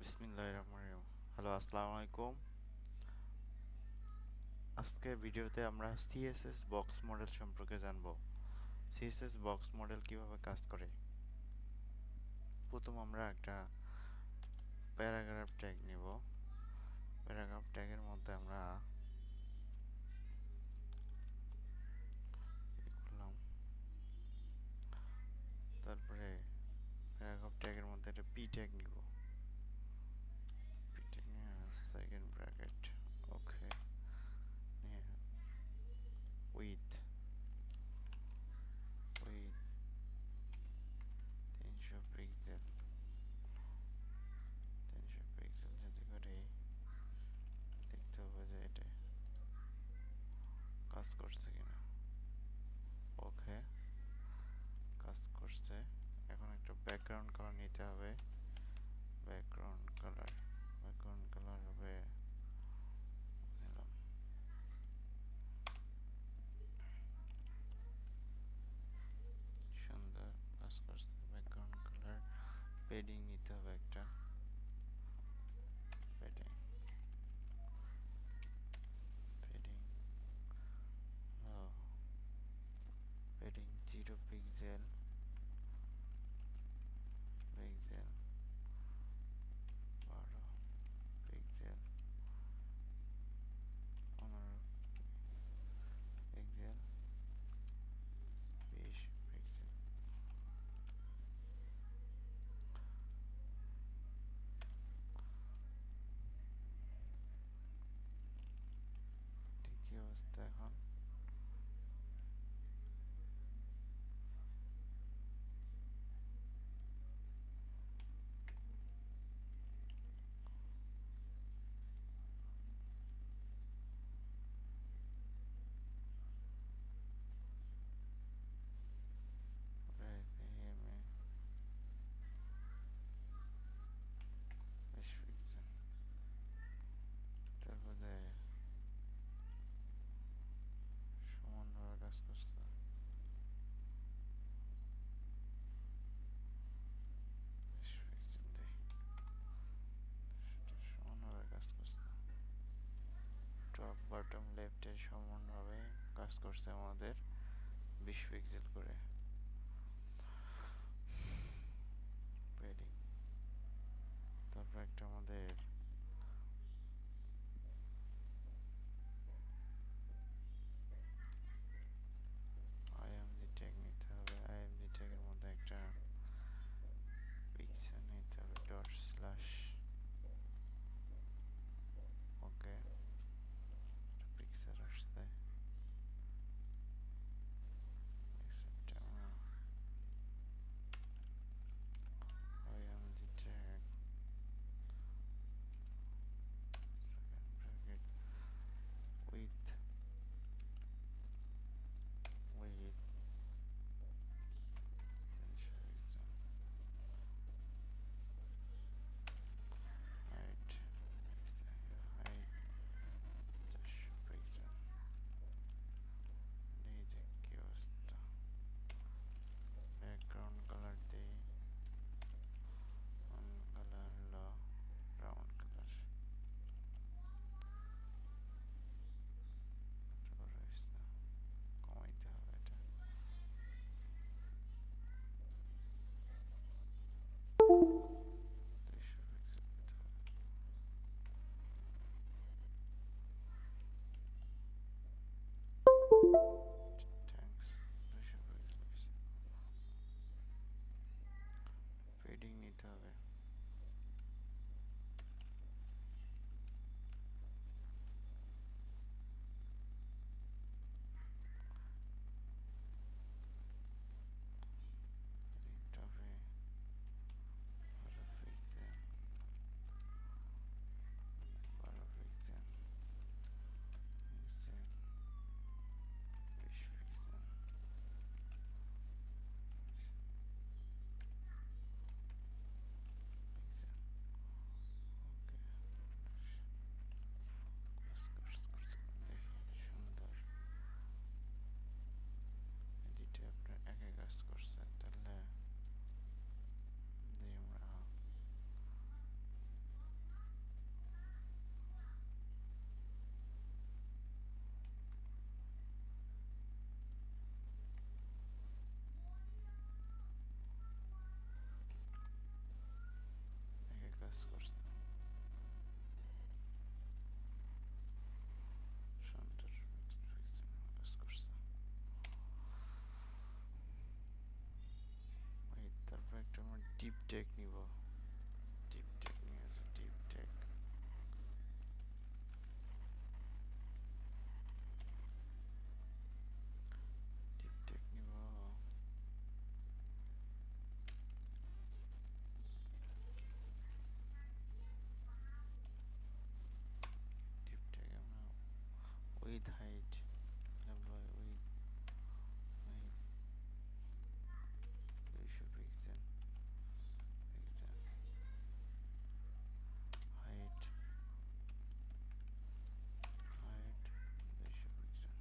বিসমিল্লাহির রহমানির রহিম। হ্যালো, আসসালামু আলাইকুম। আজকের ভিডিওতে আমরা সিএসএস বক্স মডেল সম্পর্কে জানব। সিএসএস বক্স মডেল কিভাবে কাজ করে। প্রথম আমরা একটা প্যারাগ্রাফ ট্যাগ নিব। প্যারাগ্রাফ ট্যাগের মধ্যে আমরা লিখলাম, তারপরে প্যারাগ্রাফ ট্যাগের মধ্যে একটা পি ট্যাগ নিব। পি ট্যাগ নিয়ে সেকেন্ড ব্র্যাকেট, ওকে, নিয়ে উইথ উইথ 300 পিক্সেল 300 পিক্সেল, যাতে করে দেখতে হবে যে এটা কাজ করছে কিনা। ওকে, কাজ করছে। এখন একটা ব্যাকগ্রাউন্ড কালার নিতে হবে। ব্যাকগ্রাউন্ড কালার হবে, নিলাম। সুন্দর কাজ করছে। ব্যাকগ্রাউন্ড কালার পেডিং নিতে হবে একটা। Padding padding padding 0 pixel 12 pixel 15 pixel 20 pixel. কি অবস্থা এখন? M A 20 pixel. তারপরে সমানভাবে কাজ করছে। 20 পিক্সেল দেই, সেটা সমানভাবে কাজ করছে। টপ বটম লেফটের সমানভাবে কাজ করছে আমাদের 20 পিক্সেল করে। পেডিং, তারপর একটা আমাদের আইএমজি ট্যাগ নিতে হবে। আইএমজি ট্যাগের মধ্যে একটা পিকচার নিতে হবে, ডট স্ল্যাশ। ওকে, পিকচার আসছে। পিকচারটা আইএমজি ট্যাগ টিপ টেক নিব, টিপ টেক নিয়ে আসো, টিপ টেক। টিপ টেক নিব, টিপ টেক আমরা width height width height 200 pixel, height height 200 pixel,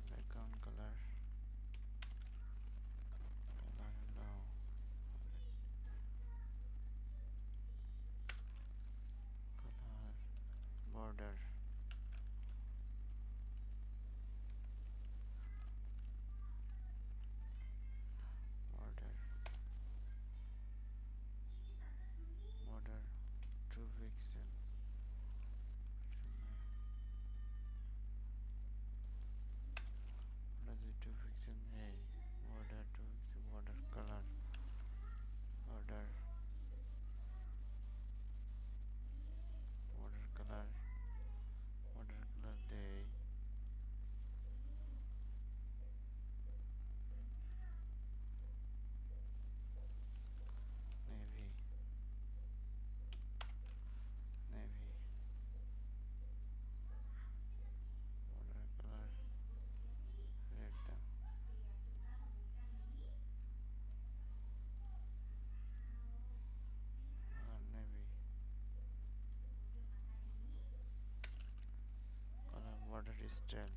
background colour colour হলো colour border border border 2 pixel, border 2 pixel है, border 2 pixel, border colour border border colour दे navy navy border colour red दाम colour navy colour border style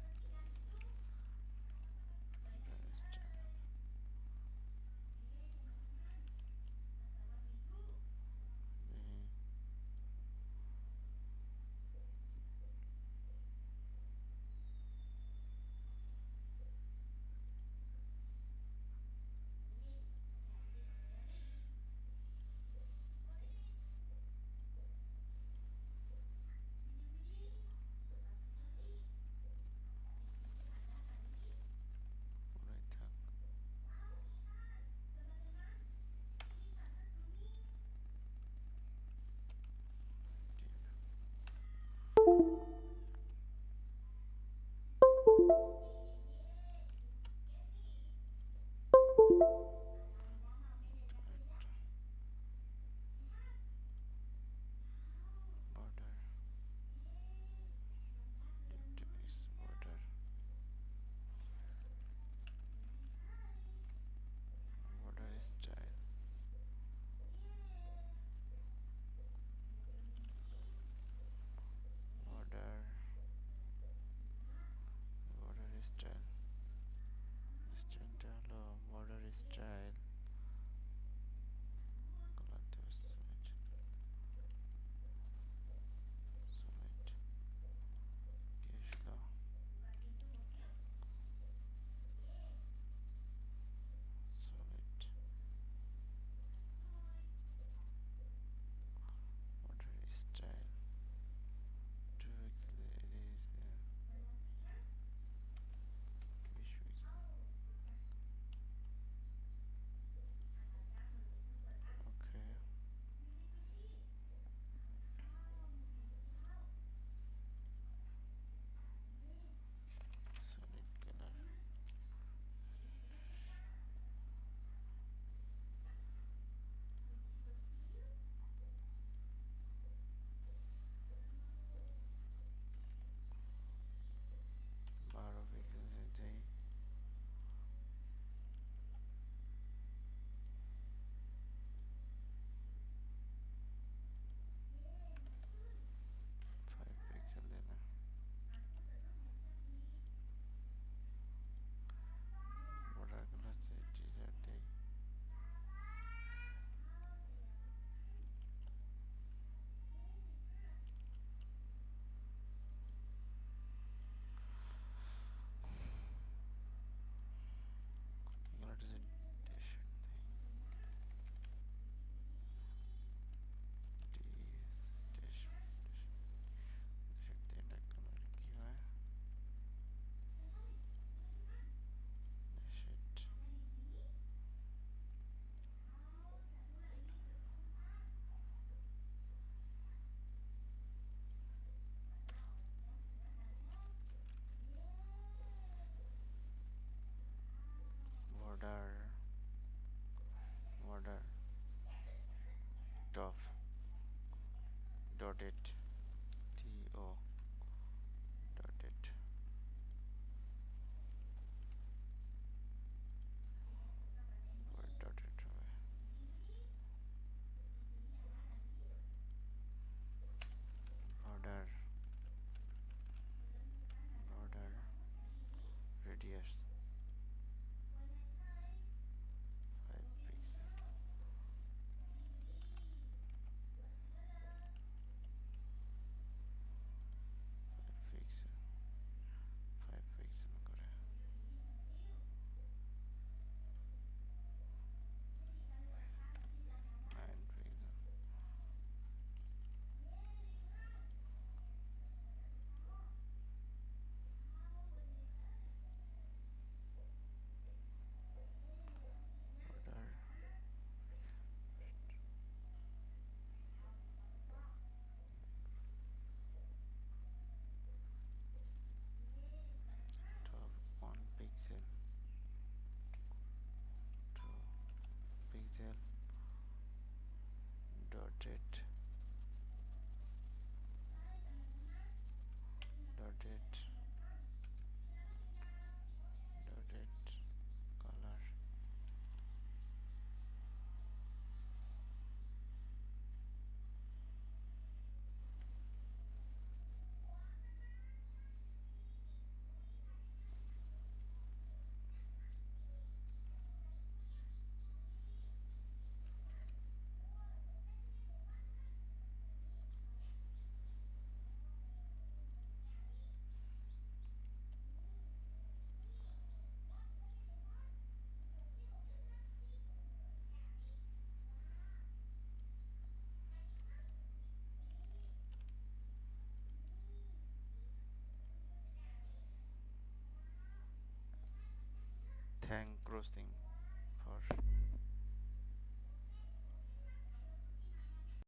it to dot it dot it হবে border radius 5 pixel 5 pixel 5 pixel করে 9 pixel border 1 pixel 2 pixel dotted dotted dotted color thank crossing